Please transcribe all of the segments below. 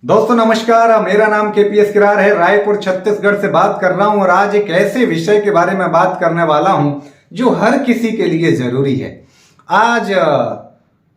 दोस्तों नमस्कार, मेरा नाम केपीएस किरार है। रायपुर छत्तीसगढ़ से बात कर रहा हूं और आज एक ऐसे विषय के बारे में बात करने वाला हूं जो हर किसी के लिए जरूरी है। आज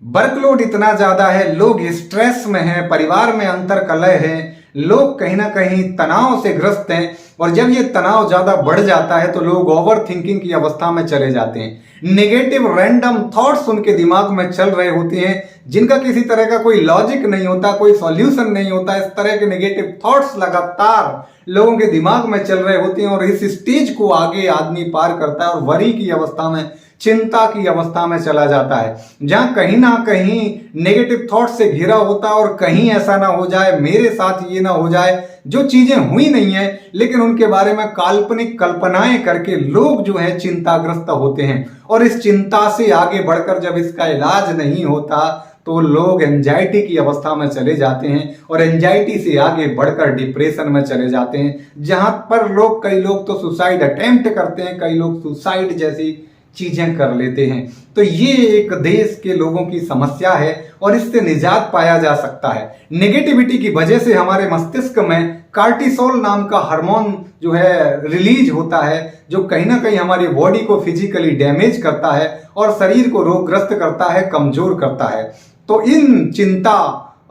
वर्कलोड इतना ज्यादा है, लोग स्ट्रेस में हैं, परिवार में अंतर कलह है, लोग कहीं ना कहीं तनाव से ग्रस्त हैं और जब ये तनाव ज्यादा बढ़ जाता है तो लोग ओवर थिंकिंग की अवस्था में चले जाते हैं। नेगेटिव रैंडम थॉट्स उनके दिमाग में चल रहे होते हैं जिनका किसी तरह का कोई लॉजिक नहीं होता, कोई सॉल्यूशन नहीं होता। इस तरह के नेगेटिव थॉट्स लगातार लोगों के दिमाग में चल रहे होते हैं और इस स्टेज को आगे आदमी पार करता है और वरी की अवस्था में, चिंता की अवस्था में चला जाता है, जहां कहीं ना कहीं नेगेटिव थॉट से घिरा होता है और कहीं ऐसा ना हो जाए, मेरे साथ ये ना हो जाए, जो चीजें हुई नहीं है लेकिन उनके बारे में काल्पनिक कल्पनाएं करके लोग जो है चिंताग्रस्त होते हैं। और इस चिंता से आगे बढ़कर जब इसका इलाज नहीं होता तो लोग एंजाइटी की अवस्था में चले जाते हैं और एंजाइटी से आगे बढ़कर डिप्रेशन में चले जाते हैं, जहां पर कई लोग तो सुसाइड अटेम्प्ट करते हैं, कई लोग सुसाइड जैसी चीजें कर लेते हैं। तो ये एक देश के लोगों की समस्या है और इससे निजात पाया जा सकता है। नेगेटिविटी की वजह से हमारे मस्तिष्क में कार्टिसोल नाम का हार्मोन जो है रिलीज होता है, जो कहीं ना कहीं हमारी बॉडी को फिजिकली डैमेज करता है और शरीर को रोगग्रस्त करता है, कमजोर करता है। तो इन चिंता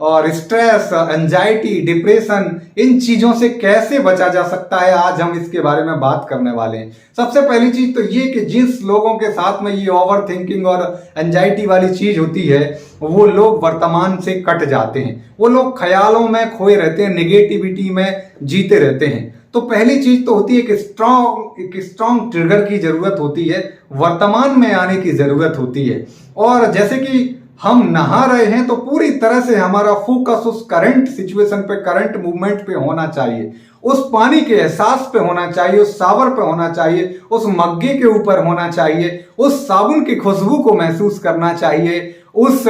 और स्ट्रेस, एंजाइटी, डिप्रेशन, इन चीजों से कैसे बचा जा सकता है, आज हम इसके बारे में बात करने वाले हैं। सबसे पहली चीज तो ये कि जिस लोगों के साथ में ये ओवर थिंकिंग और एंजाइटी वाली चीज होती है वो लोग वर्तमान से कट जाते हैं, वो लोग ख्यालों में खोए रहते हैं, निगेटिविटी में जीते रहते हैं। तो पहली चीज तो होती है कि स्ट्रॉन्ग ट्रिगर की जरूरत होती है, वर्तमान में आने की जरूरत होती है। और जैसे कि हम नहा रहे हैं तो पूरी तरह से हमारा फोकस उस करंट सिचुएशन पे, करंट मूवमेंट पे होना चाहिए, उस पानी के एहसास पे होना चाहिए, उस शावर पे होना चाहिए, उस मग्गे के ऊपर होना चाहिए, उस साबुन की खुशबू को महसूस करना चाहिए, उस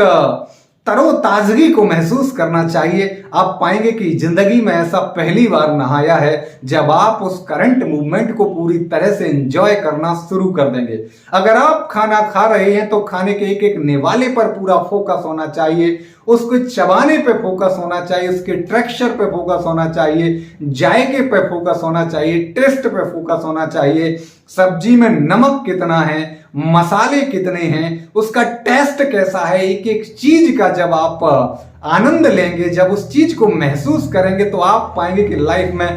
तरोताजगी को महसूस करना चाहिए। आप पाएंगे कि जिंदगी में ऐसा पहली बार नहाया है जब आप उस करंट मूवमेंट को पूरी तरह से एंजॉय करना शुरू कर देंगे। अगर आप खाना खा रहे हैं तो खाने के एक एक निवाले पर पूरा फोकस होना चाहिए, उसको चबाने पे फोकस होना चाहिए, उसके टेक्सचर पे फोकस होना चाहिए, जायके पे फोकस होना चाहिए, टेस्ट पे फोकस होना चाहिए, सब्जी में नमक कितना है, मसाले कितने हैं, उसका टेस्ट कैसा है। एक एक चीज का जब आप आनंद लेंगे, जब उस चीज को महसूस करेंगे तो आप पाएंगे कि लाइफ में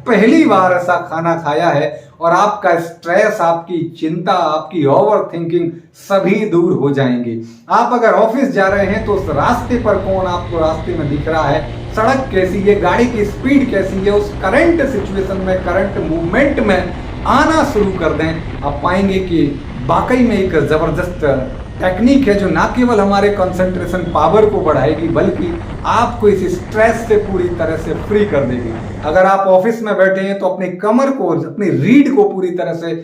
पहली बार ऐसा खाना खाया है और आपका स्ट्रेस, आपकी चिंता, आपकी ओवर थिंकिंग सभी दूर हो जाएंगी। आप अगर ऑफिस जा रहे हैं तो उस रास्ते पर कौन आपको रास्ते में दिख रहा है, सड़क कैसी है, गाड़ी की स्पीड कैसी है, उस करंट सिचुएशन में, करंट मूवमेंट में आना शुरू कर दें। आप पाएंगे कि वाकई में एक जबरदस्त टेक्निक है जो ना केवल हमारे कंसंट्रेशन पावर को बढ़ाएगी बल्कि आपको इस स्ट्रेस से पूरी तरह से फ्री कर देगी। अगर आप ऑफिस में बैठे हैं तो अपनी कमर को, अपनी रीढ़ को पूरी तरह से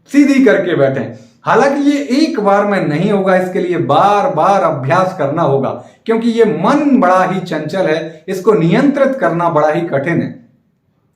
सीधी करके बैठें। हालांकि ये एक बार में नहीं होगा, इसके लिए बार बार अभ्यास करना होगा क्योंकि ये मन बड़ा ही चंचल है, इसको नियंत्रित करना बड़ा ही कठिन है।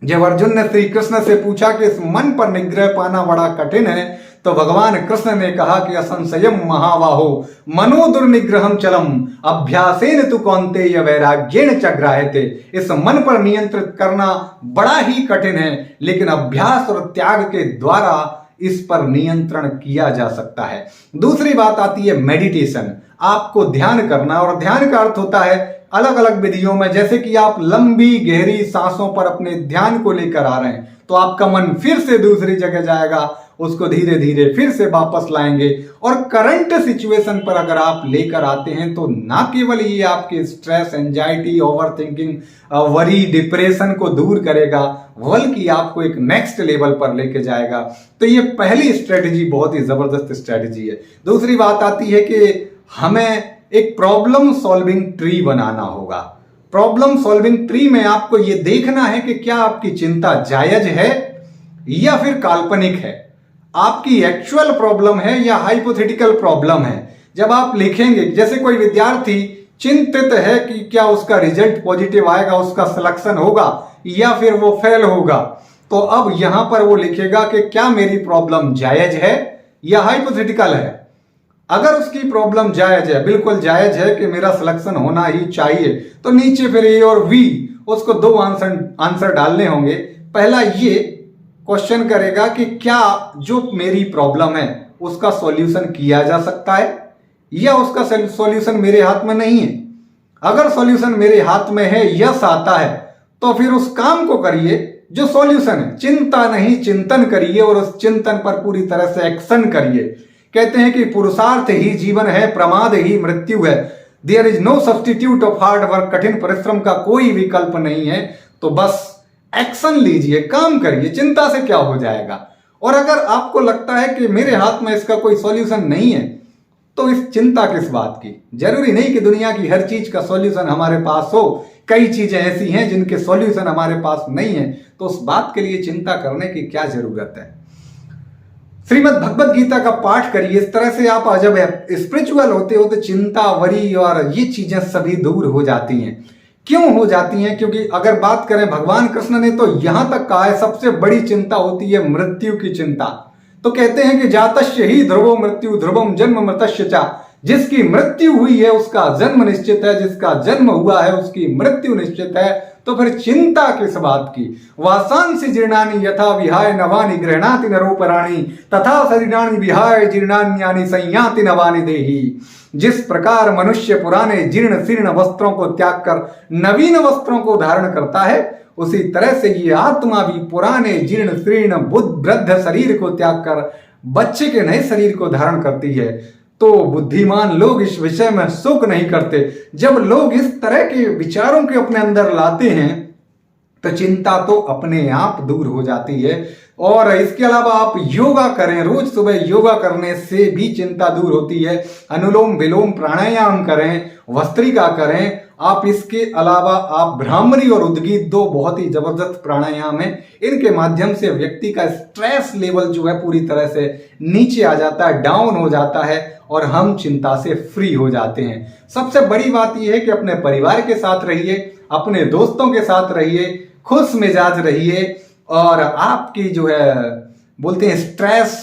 जब अर्जुन ने श्री कृष्ण से पूछा कि इस मन पर निग्रह पाना बड़ा कठिन है तो भगवान कृष्ण ने कहा कि असंशयम महाबाहो मनो दुर्निग्रहम चलम अभ्यासेन तु कौन्तेय वैराग्येण च ग्राह्यते। इस मन पर नियंत्रित करना बड़ा ही कठिन है लेकिन अभ्यास और त्याग के द्वारा इस पर नियंत्रण किया जा सकता है। दूसरी बात आती है मेडिटेशन, आपको ध्यान करना, और ध्यान का अर्थ होता है अलग अलग विधियों में, जैसे कि आप लंबी गहरी सांसों पर अपने ध्यान को लेकर आ रहे हैं तो आपका मन फिर से दूसरी जगह जाएगा, उसको धीरे धीरे फिर से वापस लाएंगे। और करंट सिचुएशन पर अगर आप लेकर आते हैं तो ना केवल ये आपके stress, anxiety, over thinking, worry, depression को दूर करेगा बल्कि आपको एक नेक्स्ट लेवल पर लेके जाएगा। तो ये पहली स्ट्रेटेजी बहुत ही जबरदस्त स्ट्रेटेजी है। दूसरी बात आती है कि हमें एक प्रॉब्लम सॉल्विंग ट्री बनाना होगा। प्रॉब्लम सॉल्विंग ट्री में आपको यह देखना है कि क्या आपकी चिंता जायज है या फिर काल्पनिक है, आपकी एक्चुअल प्रॉब्लम है या हाइपोथेटिकल प्रॉब्लम है। जब आप लिखेंगे, जैसे कोई विद्यार्थी चिंतित है कि क्या उसका रिजल्ट पॉजिटिव आएगा, उसका सिलेक्शन होगा या फिर वो फेल होगा, तो अब यहां पर वो लिखेगा कि क्या मेरी प्रॉब्लम जायज है या हाइपोथेटिकल है। अगर उसकी प्रॉब्लम जायज है, बिल्कुल जायज है कि मेरा सिलेक्शन होना ही चाहिए, तो नीचे फिर ए और वी उसको दो आंसर डालने होंगे। पहला ये क्वेश्चन करेगा कि क्या जो मेरी प्रॉब्लम है उसका सॉल्यूशन किया जा सकता है या उसका सॉल्यूशन मेरे हाथ में नहीं है। अगर सॉल्यूशन मेरे हाथ में है, यस आता है, तो फिर उस काम को करिए जो सॉल्यूशन है। चिंता नहीं, चिंतन करिए और उस चिंतन पर पूरी तरह से एक्शन करिए। कहते हैं कि पुरुषार्थ ही जीवन है, प्रमाद ही मृत्यु है। There is no substitute of hard work. कठिन परिश्रम का कोई विकल्प नहीं है। तो बस एक्शन लीजिए, काम करिए, चिंता से क्या हो जाएगा। और अगर आपको लगता है कि मेरे हाथ में इसका कोई सॉल्यूशन नहीं है, तो इस चिंता किस बात की। जरूरी नहीं कि दुनिया की हर चीज का सॉल्यूशन हमारे पास हो। कई चीजें ऐसी हैं जिनके सॉल्यूशन हमारे पास नहीं है, तो उस बात के लिए चिंता करने की क्या जरूरत है। श्रीमद् भगवत गीता का पाठ करिए। इस तरह से आप जब स्पिरिचुअल होते हो तो चिंता, वरी और ये चीजें सभी दूर हो जाती हैं। क्यों हो जाती हैं? क्योंकि अगर बात करें, भगवान कृष्ण ने तो यहां तक कहा है सबसे बड़ी चिंता होती है मृत्यु की चिंता। तो कहते हैं कि जातस्य ही ध्रुवो मृत्यु ध्रुवम जन्म मृतस्य चा। जिसकी मृत्यु हुई है उसका जन्म निश्चित है, जिसका जन्म हुआ है उसकी मृत्यु निश्चित है। तो फिर चिंता किस बात की। वासांसि जीर्णानि यथा विहाय नवानि गृह्णाति नरोपराणि तथा शरीराणि विहाय जीर्णान्यानि संयाति नवानि देहि। जिस प्रकार मनुष्य पुराने जीर्ण शीर्ण वस्त्रों को त्याग कर नवीन वस्त्रों को धारण करता है, उसी तरह से ये आत्मा भी पुराने जीर्ण शीर्ण वृद्ध शरीर को त्याग कर बच्चे के नए शरीर को धारण करती है। तो बुद्धिमान लोग इस विषय में शोक नहीं करते। जब लोग इस तरह के विचारों के अपने अंदर लाते हैं तो चिंता तो अपने आप दूर हो जाती है। और इसके अलावा आप योगा करें, रोज सुबह योगा करने से भी चिंता दूर होती है। अनुलोम विलोम प्राणायाम करें, भस्त्रिका करें। आप इसके अलावा आप भ्रामरी और उद्गीत, दो बहुत ही जबरदस्त प्राणायाम हैं। इनके माध्यम से व्यक्ति का स्ट्रेस लेवल जो है पूरी तरह से नीचे आ जाता है, डाउन हो जाता है और हम चिंता से फ्री हो जाते हैं। सबसे बड़ी बात यह है कि अपने परिवार के साथ रहिए, अपने दोस्तों के साथ रहिए, खुश मिजाज रहिए और आपकी जो है बोलते हैं स्ट्रेस,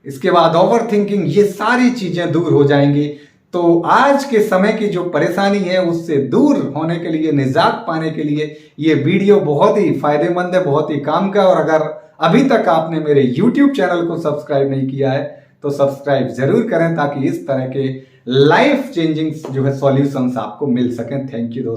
इसके बाद ओवर थिंकिंग, ये सारी चीजें दूर हो जाएंगी। तो आज के समय की जो परेशानी है उससे दूर होने के लिए, निजात पाने के लिए ये वीडियो बहुत ही फायदेमंद है, बहुत ही काम का। और अगर अभी तक आपने मेरे YouTube चैनल को सब्सक्राइब नहीं किया है तो सब्सक्राइब जरूर करें ताकि इस तरह के लाइफ चेंजिंग जो है सॉल्यूशंस आपको मिल सकें। थैंक यू दोस्तों।